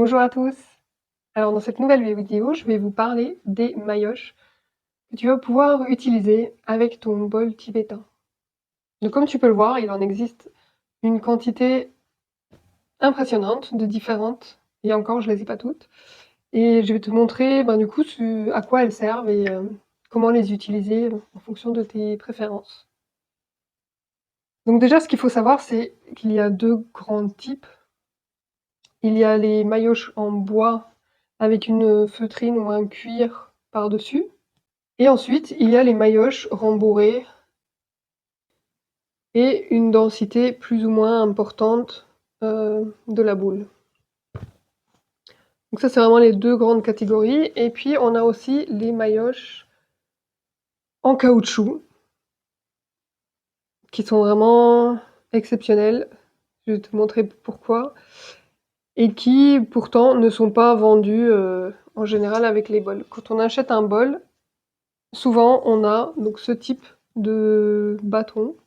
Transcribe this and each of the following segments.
Bonjour à tous. Alors dans cette nouvelle vidéo, je vais vous parler des maillotches que tu vas pouvoir utiliser avec ton bol tibétain. Donc comme tu peux le voir, il en existe une quantité impressionnante de différentes, et encore je les ai pas toutes. Et je vais te montrer du coup à quoi elles servent et comment les utiliser en fonction de tes préférences. Donc déjà ce qu'il faut savoir, c'est qu'il y a deux grands types. Il y a les maillotches en bois avec une feutrine ou un cuir par-dessus. Et ensuite, il y a les maillotches rembourrées et une densité plus ou moins importante de la boule. Donc ça, c'est vraiment les deux grandes catégories. Et puis, on a aussi les maillotches en caoutchouc, qui sont vraiment exceptionnelles. Je vais te montrer pourquoi. Et qui, pourtant, ne sont pas vendus en général avec les bols. Quand on achète un bol, souvent, on a donc ce type de bâton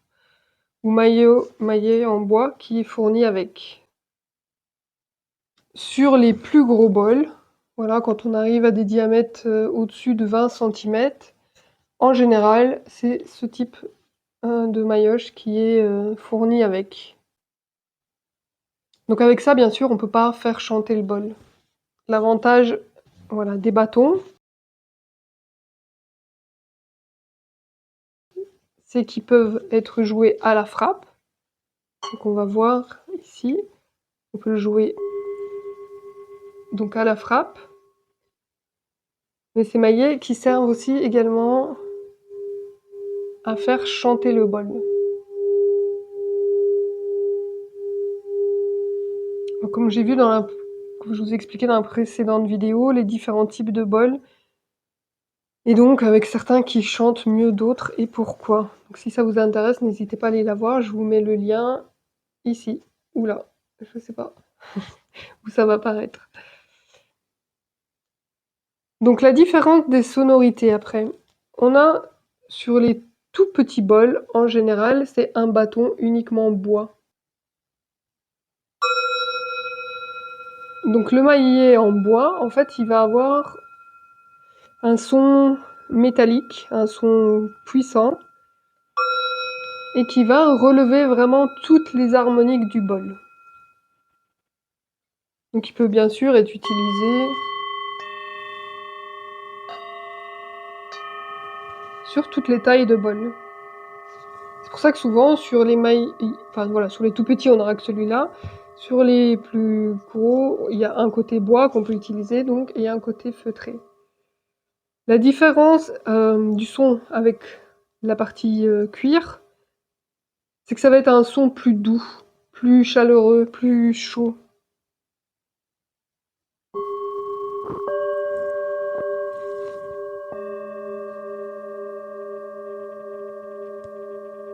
ou maillet en bois qui est fourni avec. Sur les plus gros bols, voilà, quand on arrive à des diamètres au-dessus de 20 cm, en général, c'est ce type de maillotche qui est fourni avec. Donc avec ça, bien sûr, on ne peut pas faire chanter le bol. L'avantage, voilà, des bâtons, c'est qu'ils peuvent être joués à la frappe. Donc on va voir ici, on peut le jouer donc à la frappe. Mais ces maillets qui servent aussi également à faire chanter le bol. Donc, comme j'ai vu comme je vous ai expliqué dans la précédente vidéo, les différents types de bols, et donc avec certains qui chantent mieux d'autres et pourquoi. Donc si ça vous intéresse, n'hésitez pas à aller la voir, je vous mets le lien ici ou là, je sais pas où ça va apparaître. Donc la différence des sonorités après, on a sur les tout petits bols, en général, c'est un bâton uniquement bois. Donc le maillet en bois, en fait, il va avoir un son métallique, un son puissant, et qui va relever vraiment toutes les harmoniques du bol. Donc il peut bien sûr être utilisé sur toutes les tailles de bol. C'est pour ça que souvent sur les sur les tout petits on aura que celui-là. Sur les plus gros, il y a un côté bois qu'on peut utiliser donc et un côté feutré. La différence du son avec la partie cuir, c'est que ça va être un son plus doux, plus chaleureux, plus chaud.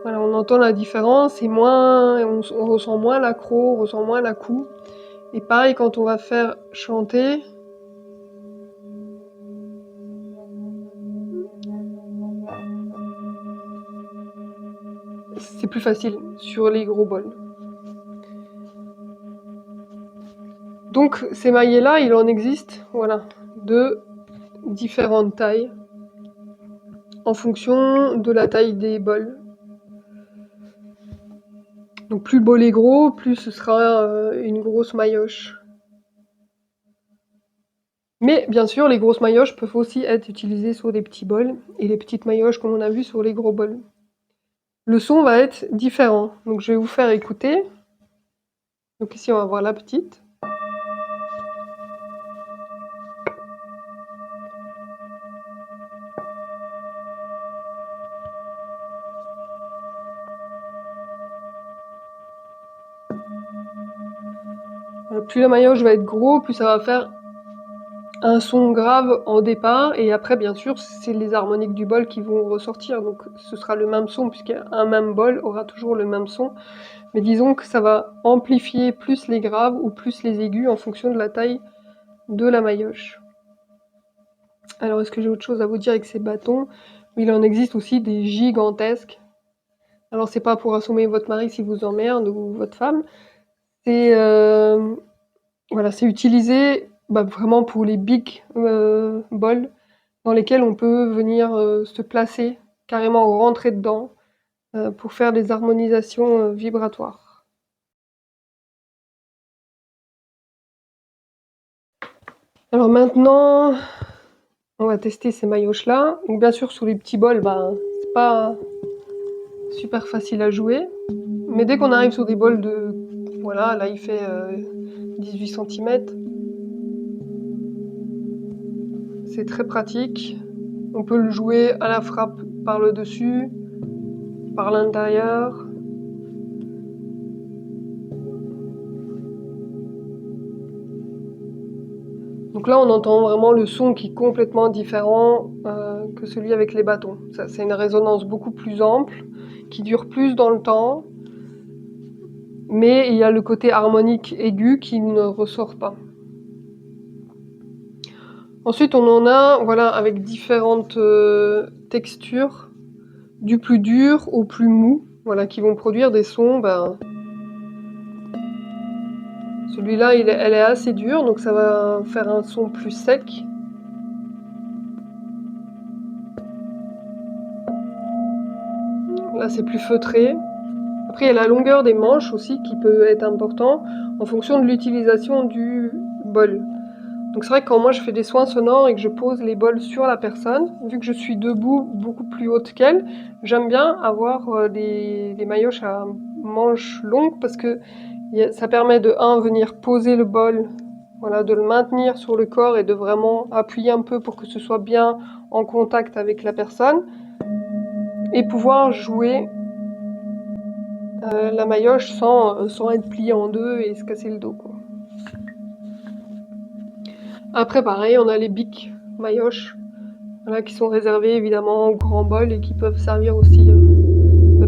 Voilà, on entend la différence et on ressent moins l'accroc, on ressent moins la coue. Et pareil quand on va faire chanter, c'est plus facile sur les gros bols. Donc ces maillets-là, il en existe, voilà, de différentes tailles en fonction de la taille des bols. Donc plus le bol est gros, plus ce sera une grosse maillotche. Mais bien sûr, les grosses maillotches peuvent aussi être utilisées sur des petits bols et les petites maillotches, comme on a vu, sur les gros bols. Le son va être différent. Donc je vais vous faire écouter. Donc ici, on va voir la petite. Plus la maillotche va être gros, plus ça va faire un son grave en départ, et après bien sûr c'est les harmoniques du bol qui vont ressortir, donc ce sera le même son puisqu'un même bol aura toujours le même son, mais disons que ça va amplifier plus les graves ou plus les aigus en fonction de la taille de la maillotche. Alors est-ce que j'ai autre chose à vous dire avec ces bâtons? Il en existe aussi des gigantesques. Alors c'est pas pour assommer votre mari si vous emmerde ou votre femme, c'est Voilà, c'est utilisé vraiment pour les big bols dans lesquels on peut venir se placer, carrément rentrer dedans pour faire des harmonisations vibratoires. Alors maintenant, on va tester ces maillotches-là. Donc bien sûr, sous les petits bols, c'est pas super facile à jouer. Mais dès qu'on arrive sur des bols de... Voilà, là il fait 18 cm. C'est très pratique. On peut le jouer à la frappe par le dessus, par l'intérieur. Donc là, on entend vraiment le son qui est complètement différent que celui avec les bâtons. C'est une résonance beaucoup plus ample, qui dure plus dans le temps, mais il y a le côté harmonique aigu qui ne ressort pas. Ensuite, on en a voilà, avec différentes textures, du plus dur au plus mou, voilà, qui vont produire des sons. Celui-là, elle est assez dure, donc ça va faire un son plus sec. Là, c'est plus feutré. Après, il y a la longueur des manches aussi qui peut être important en fonction de l'utilisation du bol. Donc c'est vrai que quand moi je fais des soins sonores et que je pose les bols sur la personne, vu que je suis debout beaucoup plus haute qu'elle, j'aime bien avoir des maillotches à manches longues parce que ça permet de venir poser le bol, voilà, de le maintenir sur le corps et de vraiment appuyer un peu pour que ce soit bien en contact avec la personne et pouvoir jouer la maillotche sans être pliée en deux et se casser le dos, quoi. Après pareil, on a les bics maillotches, voilà, qui sont réservés évidemment aux grands bols et qui peuvent servir aussi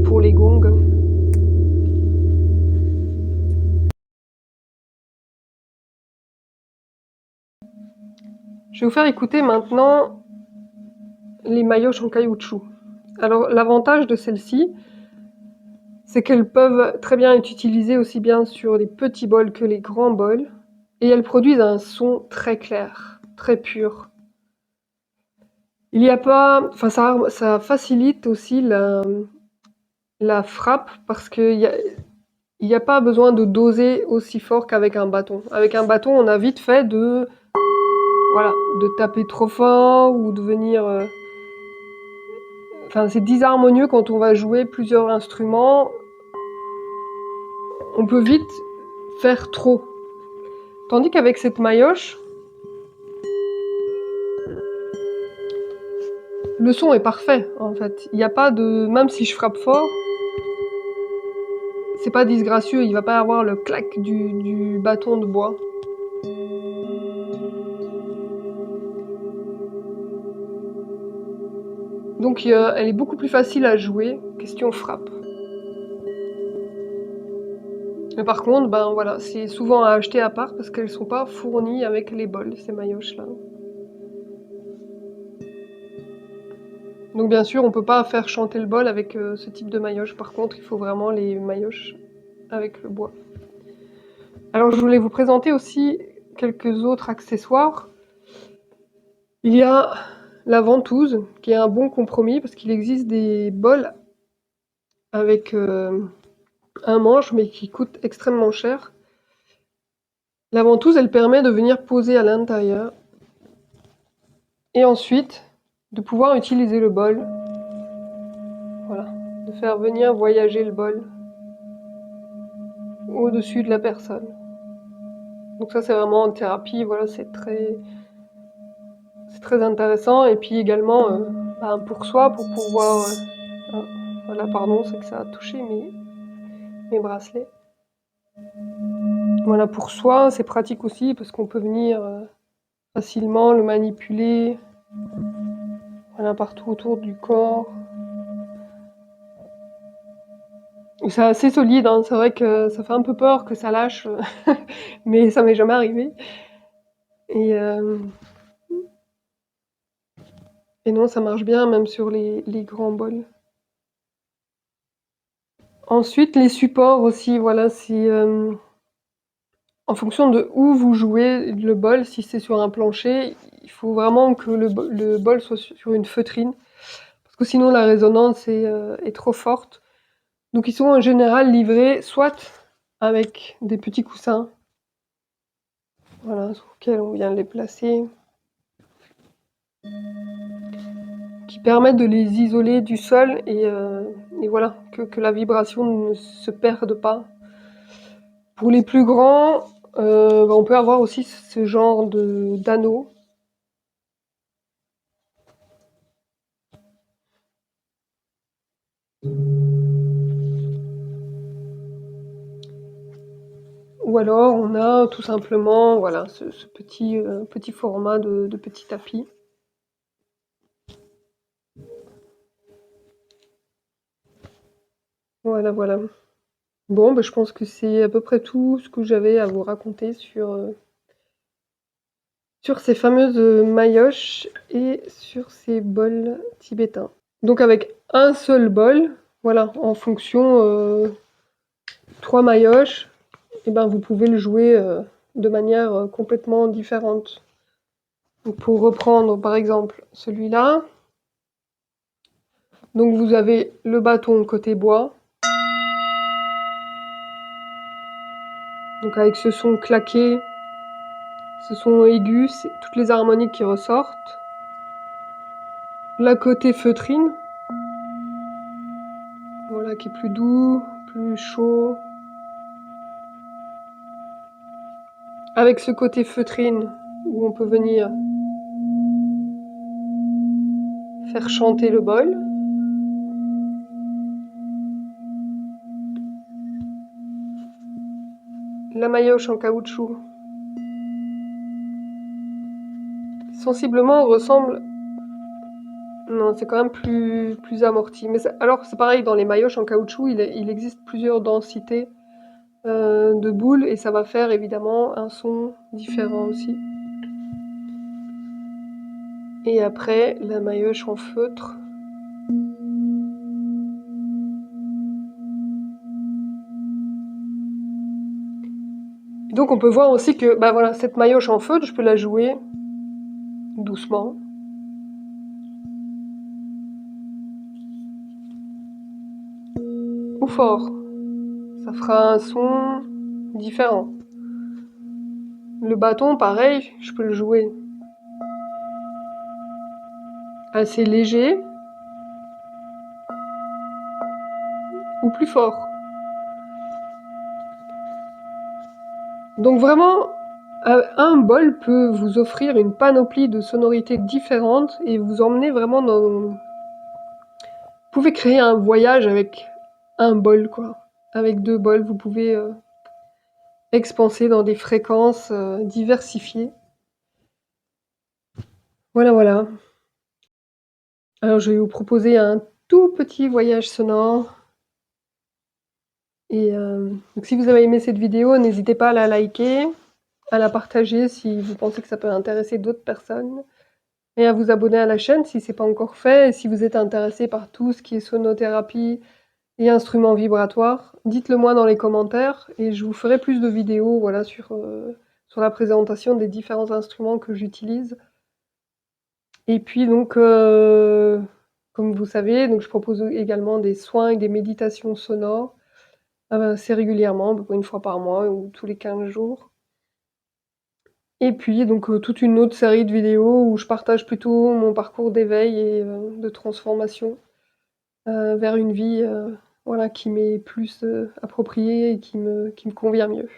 pour les gongs. Je vais vous faire écouter maintenant les maillotches en caoutchouc. Alors l'avantage de celles-ci, c'est qu'elles peuvent très bien être utilisées aussi bien sur les petits bols que les grands bols, et elles produisent un son très clair, très pur. Il n'y a pas, enfin ça facilite aussi la frappe parce qu'il n'y a pas besoin de doser aussi fort qu'avec un bâton. Avec un bâton, on a vite fait de taper trop fort ou de venir... Enfin, c'est disharmonieux quand on va jouer plusieurs instruments. On peut vite faire trop. Tandis qu'avec cette maillotche, le son est parfait, en fait. Il n'y a pas de... Même si je frappe fort, c'est pas disgracieux. Il va pas avoir le clac du bâton de bois. Donc elle est beaucoup plus facile à jouer, question frappe. Mais par contre, voilà, c'est souvent à acheter à part parce qu'elles sont pas fournies avec les bols, ces maillotches-là. Donc bien sûr, on peut pas faire chanter le bol avec ce type de maillotche. Par contre, il faut vraiment les maillotches avec le bois. Alors je voulais vous présenter aussi quelques autres accessoires. Il y a la ventouse, qui est un bon compromis parce qu'il existe des bols avec un manche, mais qui coûtent extrêmement cher. La ventouse, elle permet de venir poser à l'intérieur et ensuite de pouvoir utiliser le bol. Voilà, de faire venir voyager le bol au-dessus de la personne. Donc ça, c'est vraiment en thérapie, voilà, c'est très intéressant. Et puis également, pour soi, pour pouvoir... voilà, pardon, c'est que ça a touché mes bracelets. Voilà, pour soi, c'est pratique aussi parce qu'on peut venir facilement le manipuler, voilà, partout autour du corps. C'est assez solide, hein. C'est vrai que ça fait un peu peur que ça lâche, mais ça m'est jamais arrivé. Et non, ça marche bien, même sur les grands bols. Ensuite, les supports aussi, voilà, c'est en fonction de où vous jouez le bol, si c'est sur un plancher, il faut vraiment que le bol soit sur une feutrine, parce que sinon la résonance est trop forte. Donc ils sont en général livrés soit avec des petits coussins, voilà, sur lesquels on vient les placer, qui permettent de les isoler du sol et voilà, que la vibration ne se perde pas. Pour les plus grands, on peut avoir aussi ce genre d'anneaux. Ou alors on a tout simplement voilà, ce petit format de petit tapis. Voilà, voilà. Bon, je pense que c'est à peu près tout ce que j'avais à vous raconter sur ces fameuses maillotches et sur ces bols tibétains. Donc avec un seul bol, voilà, en fonction 3 maillotches, et ben vous pouvez le jouer de manière complètement différente. Donc pour reprendre par exemple celui-là, donc vous avez le bâton côté bois, donc avec ce son claqué, ce son aigu, c'est toutes les harmoniques qui ressortent. La côté feutrine, voilà, qui est plus doux, plus chaud. Avec ce côté feutrine où on peut venir faire chanter le bol. La maillotche en caoutchouc, sensiblement ressemble. Non, c'est quand même plus amorti. Mais alors c'est pareil, dans les maillotches en caoutchouc, il existe plusieurs densités de boules et ça va faire évidemment un son différent aussi. Et après, la maillotche en feutre. Et donc on peut voir aussi que bah voilà, cette maillotche en feutre, je peux la jouer doucement. Ou fort. Ça fera un son différent. Le bâton, pareil, je peux le jouer assez léger ou plus fort. Donc vraiment, un bol peut vous offrir une panoplie de sonorités différentes et vous emmener vraiment dans... Vous pouvez créer un voyage avec un bol, quoi. Avec 2 bols, vous pouvez expanser dans des fréquences diversifiées. Voilà, voilà. Alors je vais vous proposer un tout petit voyage sonore. Et donc si vous avez aimé cette vidéo, n'hésitez pas à la liker, à la partager si vous pensez que ça peut intéresser d'autres personnes, et à vous abonner à la chaîne si ce n'est pas encore fait. Et si vous êtes intéressé par tout ce qui est sonothérapie et instruments vibratoires, dites-le moi dans les commentaires et je vous ferai plus de vidéos voilà, sur la présentation des différents instruments que j'utilise. Et puis donc, comme vous savez, donc je propose également des soins et des méditations sonores assez régulièrement, à peu près 1 fois par mois ou tous les 15 jours. Et puis donc toute une autre série de vidéos où je partage plutôt mon parcours d'éveil et de transformation vers une vie voilà, qui m'est plus appropriée et qui me convient mieux.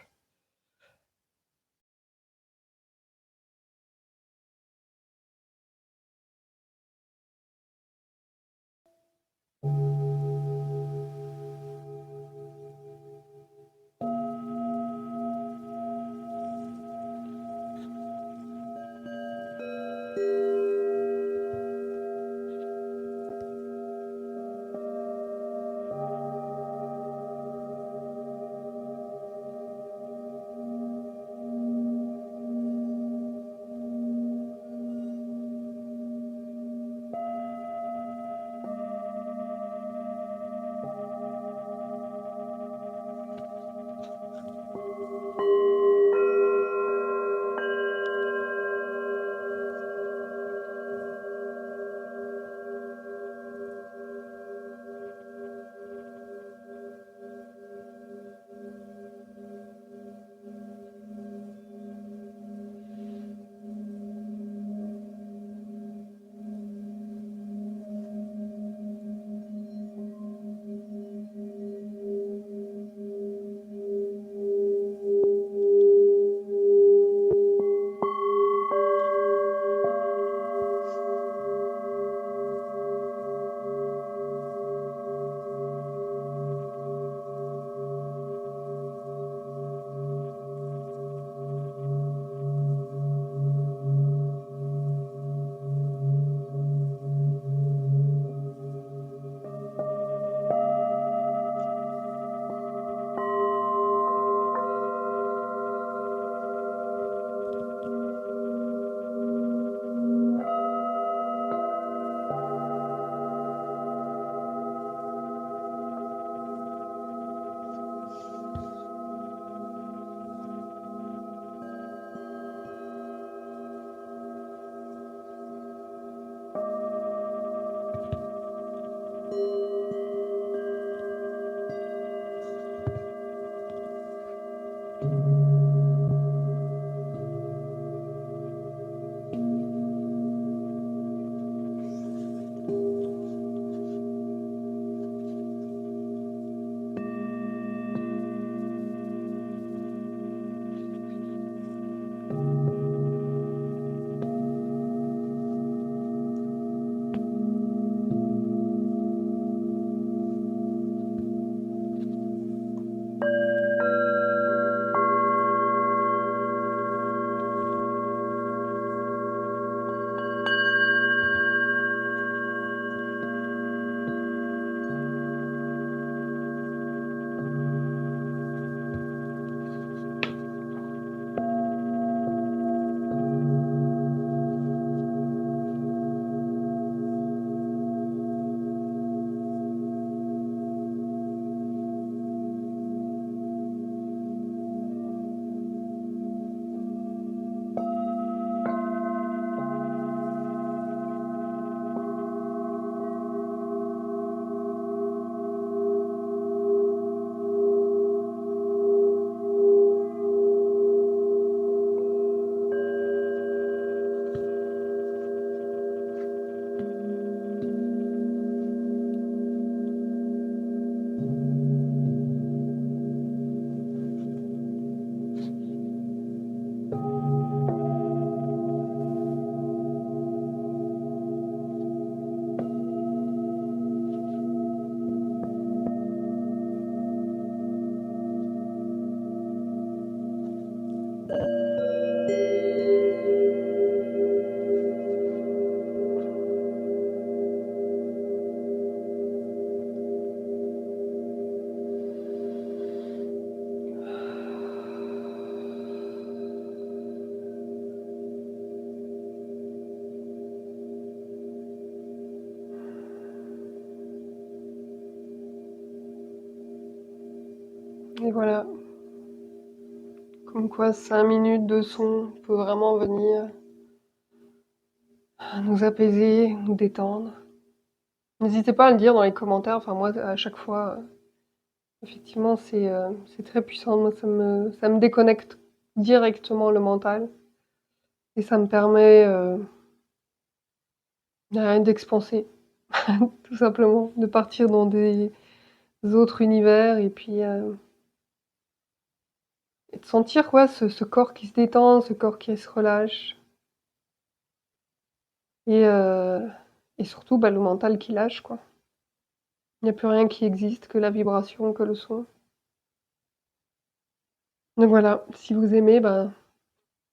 Et voilà. Comme quoi 5 minutes de son peut vraiment venir nous apaiser, nous détendre. N'hésitez pas à le dire dans les commentaires, enfin moi à chaque fois, effectivement c'est très puissant. Moi ça me déconnecte directement le mental et ça me permet, d'expanser tout simplement, de partir dans des autres univers et puis, et de sentir quoi ce corps qui se détend, ce corps qui se relâche et surtout, bah, le mental qui lâche quoi. Il n'y a plus rien qui existe, que la vibration, que le son. Donc voilà, si vous aimez, ben,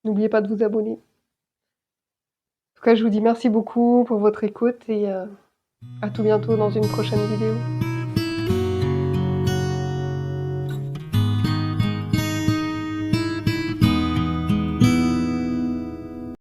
n'oubliez pas de vous abonner. En tout cas, je vous dis merci beaucoup pour votre écoute et à tout bientôt dans une prochaine vidéo.